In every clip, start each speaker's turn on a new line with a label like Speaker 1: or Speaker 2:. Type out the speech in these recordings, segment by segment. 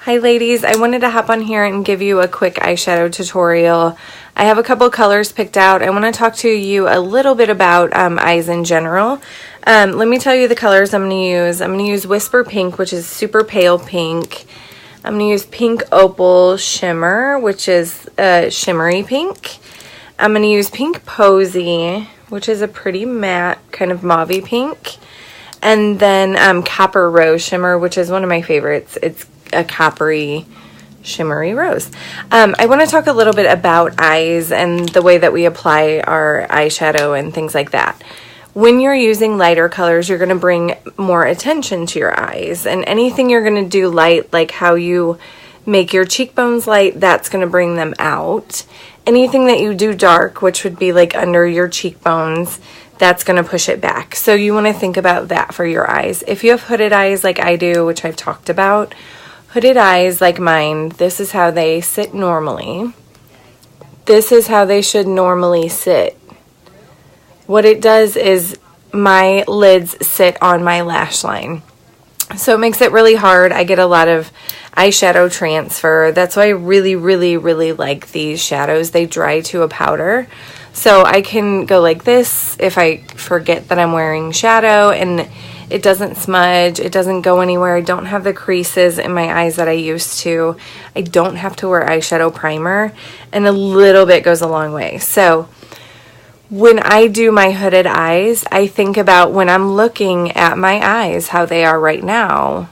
Speaker 1: Hi ladies, I wanted to hop on here and give you a quick eyeshadow tutorial. I have a couple colors picked out. I want to talk to you a little bit about eyes in general. Let me tell you the colors I'm going to use. I'm going to use Whisper Pink, which is super pale pink. I'm going to use Pink Opal Shimmer, which is shimmery pink. I'm going to use Pink Posy, which is a pretty matte kind of mauve-y pink. And then Copper Rose Shimmer, which is one of my favorites. It's a coppery shimmery rose. I want to talk a little bit about eyes and the way that we apply our eyeshadow and things like that. When you're using lighter colors, you're going to bring more attention to your eyes, and anything you're going to do light, like how you make your cheekbones light, that's going to bring them out. Anything that you do dark, which would be like under your cheekbones, that's going to push it back. So you want to think about that for your eyes. If you have hooded eyes like I do, which I've talked about, hooded eyes like mine, this is how they sit normally. This is how they should normally sit. What it does is my lids sit on my lash line. So it makes it really hard. I get a lot of eyeshadow transfer. That's why I really, really, really like these shadows. They dry to a powder. So I can go like this if I forget that I'm wearing shadow, and it doesn't smudge, it doesn't go anywhere. I don't have the creases in my eyes that I used to. I don't have to wear eyeshadow primer, and a little bit goes a long way. So when I do my hooded eyes, I think about when I'm looking at my eyes, how they are right now.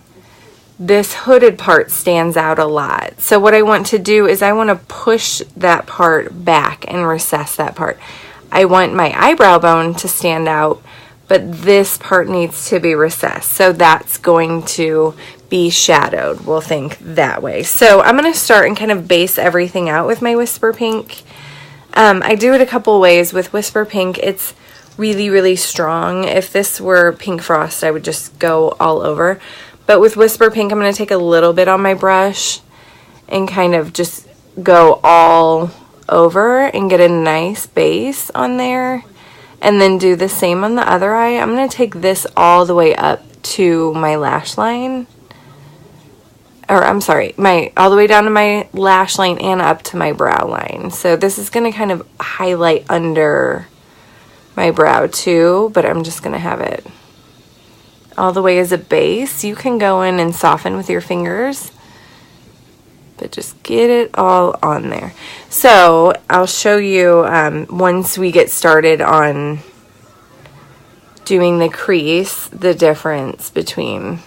Speaker 1: This hooded part stands out a lot. So what I want to do is I want to push that part back and recess that part. I want my eyebrow bone to stand out, but this part needs to be recessed. So that's going to be shadowed. We'll think that way. So I'm going to start and kind of base everything out with my Whisper Pink. I do it a couple ways. With Whisper Pink, it's really, really strong. If this were Pink Frost, I would just go all over. But with Whisper Pink, I'm going to take a little bit on my brush and kind of just go all over and get a nice base on there. And then do the same on the other eye. I'm going to take this all the way up to my lash line. Or I'm sorry, all the way down to my lash line and up to my brow line. So this is going to kind of highlight under my brow too, but I'm just going to have it all the way as a base. You can go in and soften with your fingers, but just get it all on there. So I'll show you once we get started on doing the crease, the difference between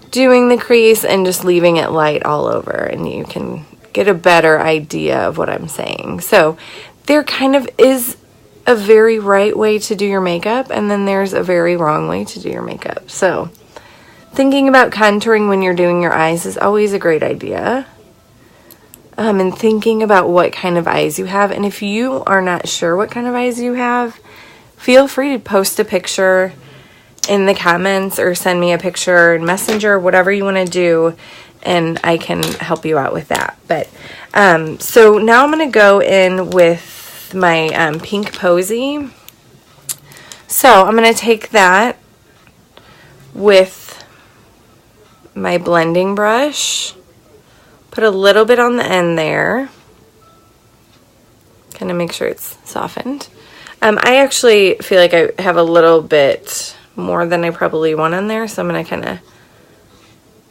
Speaker 1: doing the crease and just leaving it light all over, and you can get a better idea of what I'm saying. So there kind of is a very right way to do your makeup, and then there's a very wrong way to do your makeup. So thinking about contouring when you're doing your eyes is always a great idea. And thinking about what kind of eyes you have. And if you are not sure what kind of eyes you have, feel free to post a picture in the comments or send me a picture in Messenger, whatever you want to do, and I can help you out with that. But so now I'm going to go in with my Pink Posy. So I'm going to take that with my blending brush. Put a little bit on the end there. Kind of make sure it's softened. I actually feel like I have a little bit more than I probably want on there, so I'm going to kind of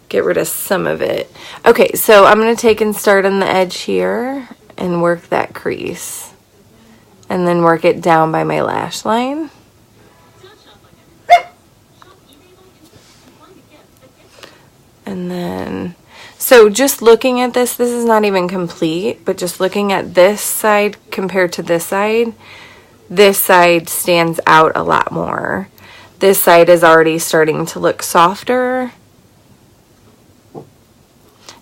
Speaker 1: get rid of some of it. Okay, so I'm going to take and start on the edge here and work that crease. And then work it down by my lash line. And then... so just looking at this is not even complete, but just looking at this side compared to this side stands out a lot more. This side is already starting to look softer.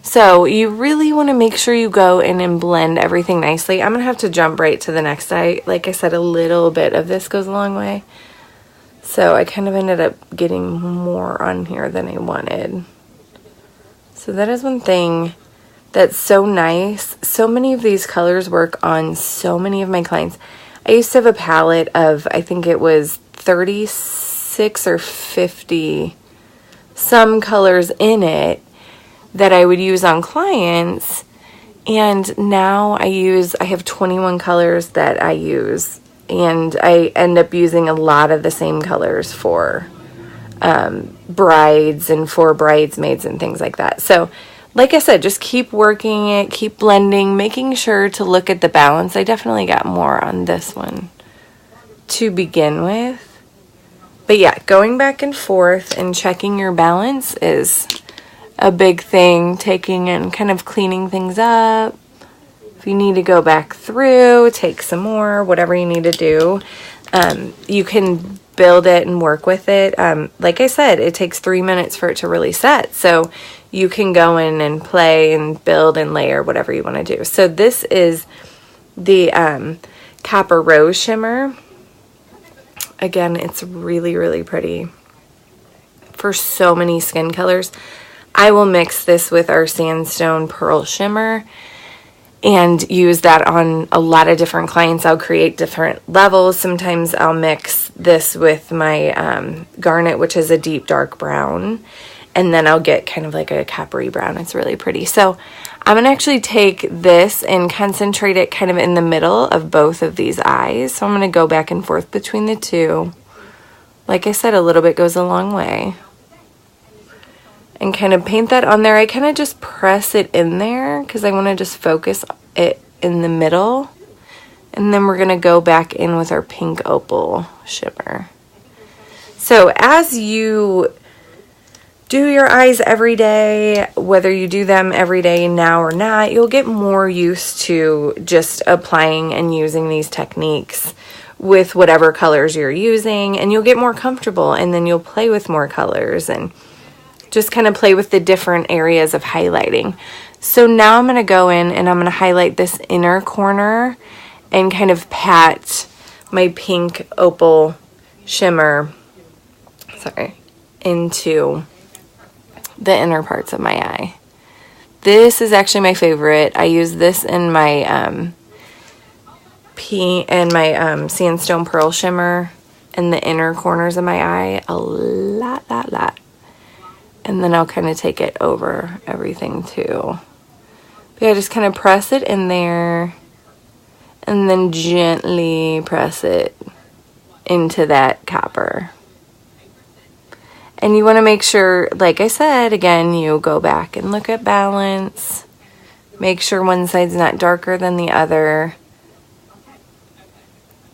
Speaker 1: So you really want to make sure you go in and blend everything nicely. I'm going to have to jump right to the next eye. Like I said, a little bit of this goes a long way. So I kind of ended up getting more on here than I wanted. So that is one thing that's so nice. So many of these colors work on so many of my clients. I used to have a palette of, I think it was 36 or 50 some colors in it that I would use on clients, and now I have 21 colors that I use, and I end up using a lot of the same colors for brides and for bridesmaids and things like that. So like I said, just keep working it, keep blending, making sure to look at the balance. I definitely got more on this one to begin with. But yeah, going back and forth and checking your balance is a big thing. Taking and kind of cleaning things up. If you need to go back through, take some more, whatever you need to do. You can build it and work with it. Like I said, it takes 3 minutes for it to really set. So you can go in and play and build and layer whatever you want to do. So this is the Copper Rose Shimmer. Again, it's really, really pretty for so many skin colors. I will mix this with our Sandstone Pearl Shimmer and use that on a lot of different clients. I'll create different levels. Sometimes I'll mix this with my Garnet, which is a deep dark brown, and then I'll get kind of like a coppery brown. It's really pretty. So I'm going to actually take this and concentrate it kind of in the middle of both of these eyes. So I'm going to go back and forth between the two. Like I said, a little bit goes a long way. And kind of paint that on there. I kind of just press it in there because I want to just focus it in the middle. And then we're going to go back in with our pink opal shimmer. So as you do your eyes every day, whether you do them every day now or not, you'll get more used to just applying and using these techniques with whatever colors you're using, and you'll get more comfortable, and then you'll play with more colors and just kind of play with the different areas of highlighting. So now I'm going to go in and I'm going to highlight this inner corner and kind of pat my pink opal shimmer, into the inner parts of my eye. This is actually my favorite. I use this in my Sandstone Pearl Shimmer in the inner corners of my eye a lot. And then I'll kind of take it over everything too. But yeah, just kind of press it in there and then gently press it into that copper. And you want to make sure, like I said, again, you go back and look at balance. Make sure one side's not darker than the other.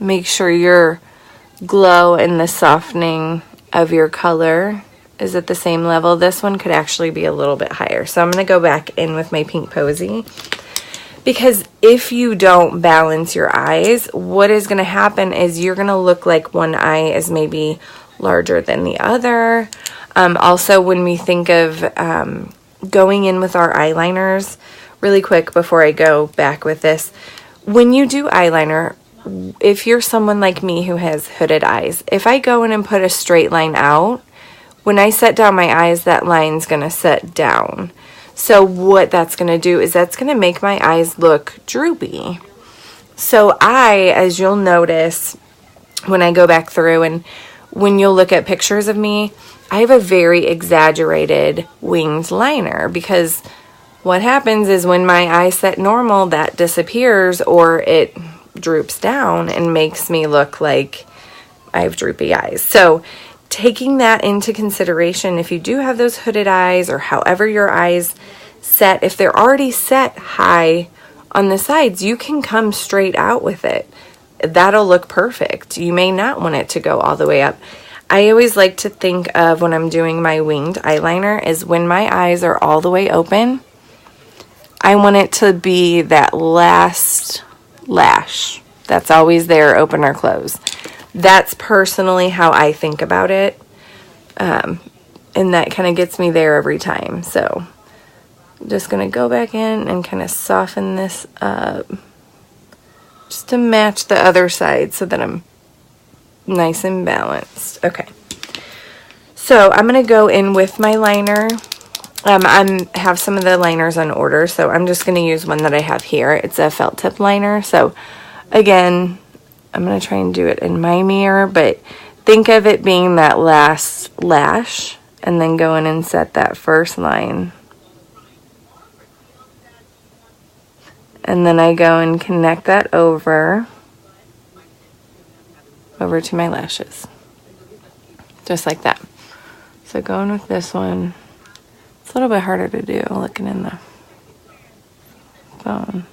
Speaker 1: Make sure your glow and the softening of your color is at the same level. This one could actually be a little bit higher. So I'm going to go back in with my Pink Posy. Because if you don't balance your eyes, what is going to happen is you're going to look like one eye is maybe larger than the other. Also, when we think of going in with our eyeliners, really quick before I go back with this, when you do eyeliner, if you're someone like me who has hooded eyes, if I go in and put a straight line out, when I set down my eyes, that line's going to set down. So what that's going to do is that's going to make my eyes look droopy. So as you'll notice when I go back through and when you'll look at pictures of me, I have a very exaggerated winged liner because what happens is when my eyes set normal, that disappears or it droops down and makes me look like I have droopy eyes. So taking that into consideration, if you do have those hooded eyes or however your eyes set, if they're already set high on the sides, you can come straight out with it. That'll look perfect. You may not want it to go all the way up. I always like to think of when I'm doing my winged eyeliner is when my eyes are all the way open, I want it to be that last lash that's always there, open or close. That's personally how I think about it. And that kind of gets me there every time. So I'm just going to go back in and kind of soften this up just to match the other side so that I'm nice and balanced. Okay. So I'm going to go in with my liner. I have some of the liners on order, so I'm just going to use one that I have here. It's a felt tip liner. So again, I'm going to try and do it in my mirror, but think of it being that last lash and then go in and set that first line And then I go and connect that over to my lashes. Just like that. So going with this one, it's a little bit harder to do looking in the phone.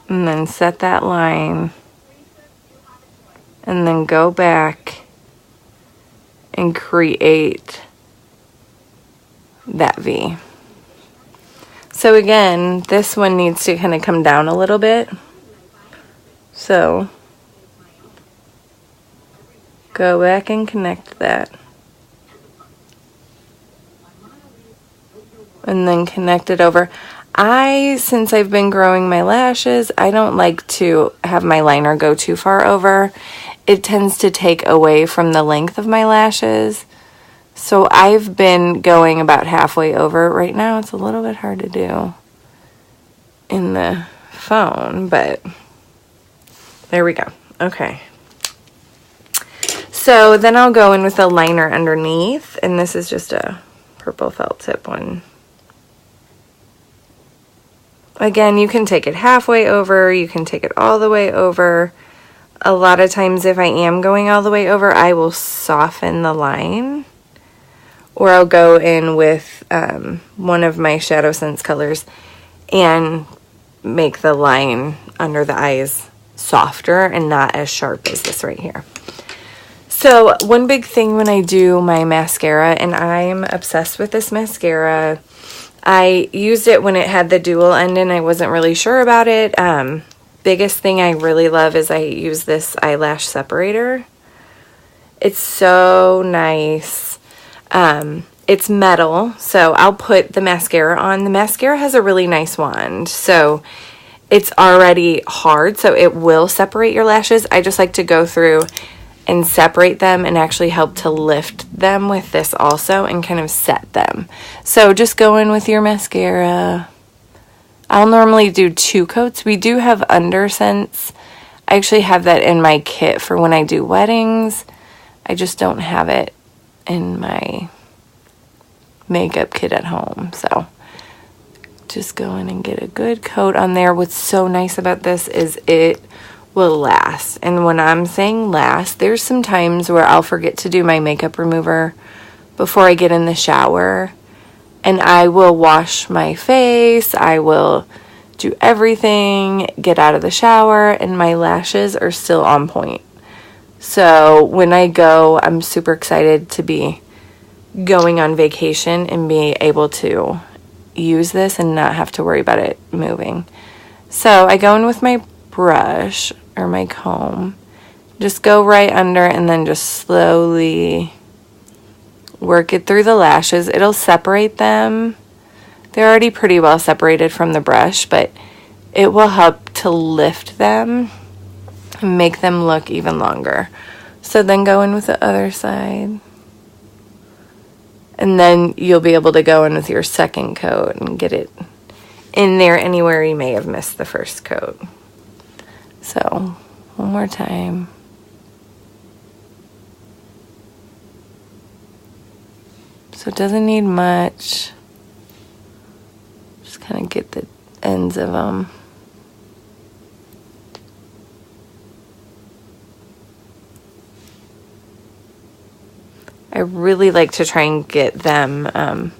Speaker 1: And then set that line. And then go back and create that V. So again, this one needs to kind of come down a little bit. So go back and connect that. And then connect it over. Since I've been growing my lashes, I don't like to have my liner go too far over. It tends to take away from the length of my lashes. So I've been going about halfway over. Right now it's a little bit hard to do in the phone, but there we go. Okay. So then I'll go in with a liner underneath, and this is just a purple felt tip one. Again, you can take it halfway over, you can take it all the way over. A lot of times if I am going all the way over, I will soften the line. Or I'll go in with one of my shadowsense colors and make the line under the eyes softer and not as sharp as this right here. So one big thing when I do my mascara, and I'm obsessed with this mascara, I used it when it had the dual end and I wasn't really sure about it. Biggest thing I really love is I use this eyelash separator. It's so nice. It's metal, so I'll put the mascara on. The mascara has a really nice wand, so it's already hard, so it will separate your lashes. I just like to go through and separate them and actually help to lift them with this also and kind of set them. So just go in with your mascara. I'll normally do 2 coats. We do have undersense. I actually have that in my kit for when I do weddings. I just don't have it in my makeup kit at home. So just go in and get a good coat on there. What's so nice about this is it will last. And when I'm saying last, there's some times where I'll forget to do my makeup remover before I get in the shower, and I will wash my face, I will do everything, get out of the shower, and my lashes are still on point. So when I go, I'm super excited to be going on vacation and be able to use this and not have to worry about it moving. So I go in with my brush or my comb, just go right under and then just slowly work it through the lashes. It'll separate them. They're already pretty well separated from the brush, but it will help to lift them and make them look even longer. So then go in with the other side. And then you'll be able to go in with your second coat and get it in there anywhere you may have missed the first coat. So, one more time. So it doesn't need much. Just kind of get the ends of them. I really like to try and get them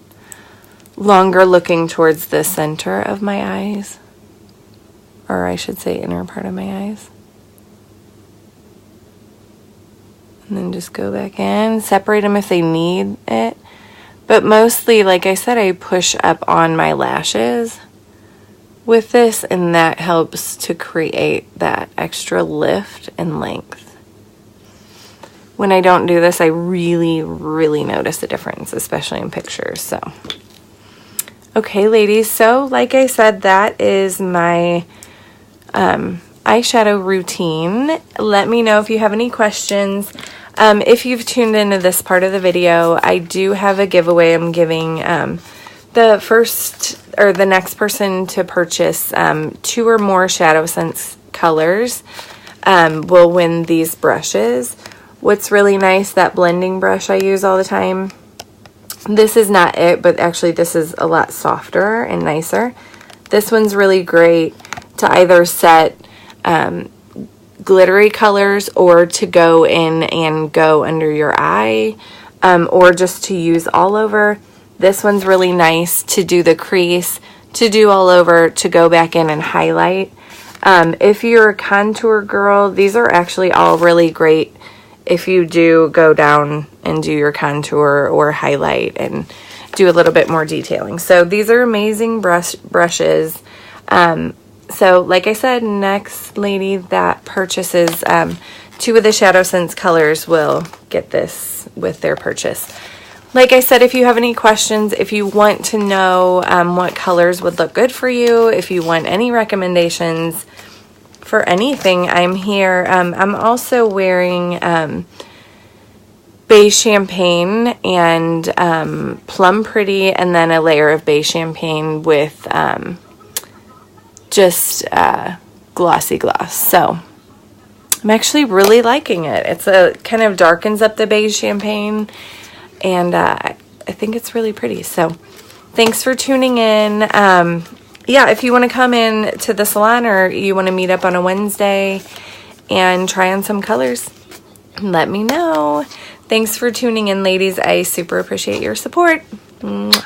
Speaker 1: longer looking towards the center of my eyes. Or I should say inner part of my eyes. And then just go back in, separate them if they need it. But mostly, like I said, I push up on my lashes with this, and that helps to create that extra lift and length. When I don't do this, I really, really notice a difference, especially in pictures. So, okay, ladies, so like I said, that is my eyeshadow routine. Let me know if you have any questions. If you've tuned into this part of the video, I do have a giveaway. I'm giving the first or the next person to purchase 2 or more shadowsense colors will win these brushes. What's really nice, that blending brush I use all the time, This is not it, but actually this is a lot softer and nicer. This one's really great to either set glittery colors or to go in and go under your eye, or just to use all over. This one's really nice to do the crease, to do all over, to go back in and highlight. If you're a contour girl, these are actually all really great if you do go down and do your contour or highlight and do a little bit more detailing. So these are amazing brushes. So like I said, next lady that purchases 2 of the shadowsense colors will get this with their purchase. Like I said, if you have any questions, if you want to know what colors would look good for you, if you want any recommendations for anything, I'm here. I'm also wearing beige champagne and plum pretty, and then a layer of beige champagne with just glossy gloss. So I'm actually really liking it. It's a kind of darkens up the beige champagne, and I think it's really pretty. So thanks for tuning in. Yeah, if you want to come in to the salon or you want to meet up on a Wednesday and try on some colors, let me know. Thanks for tuning in, ladies. I super appreciate your support. Mwah.